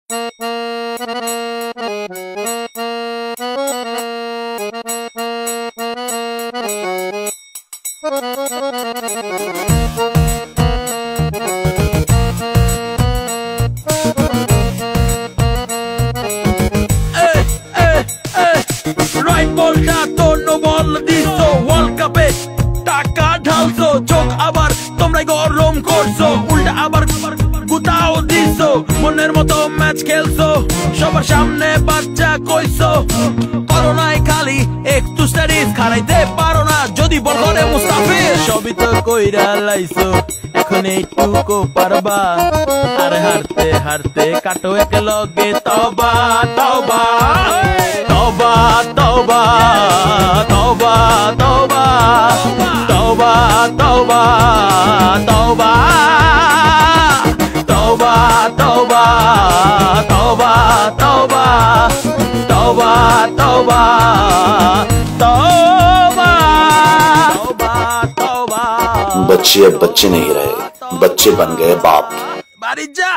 Right বলটা তো no ball দিছো, ওয়ার্ল্ড কাপে টাকা ঢালছো, চোখ আবার তোমরাই গরম করছো, উল্টা আবার গুতাও দিছো, মনের মতো ম্যাচ খেলছো, সবার সামনে বাচ্চা কইছো, করোনায় খালি একটু স্টাডিজ খারাইতে পারো না, যদি বল করে মুস্তাফিজ সবই তো কইরা লাইছো, এখন এইটুকু পারবা, আর হারতে হারতে কাটো এক লগে তওবা তওবা তওবা তওবা তওবা তওবা তওবা তওবা তওবা তওবা তওবা তওবা তওবা তওবা তওবা তওবা तौबा। बच्चे अब बच्चे नहीं रहे, बच्चे बन गए बाप। बारी जा।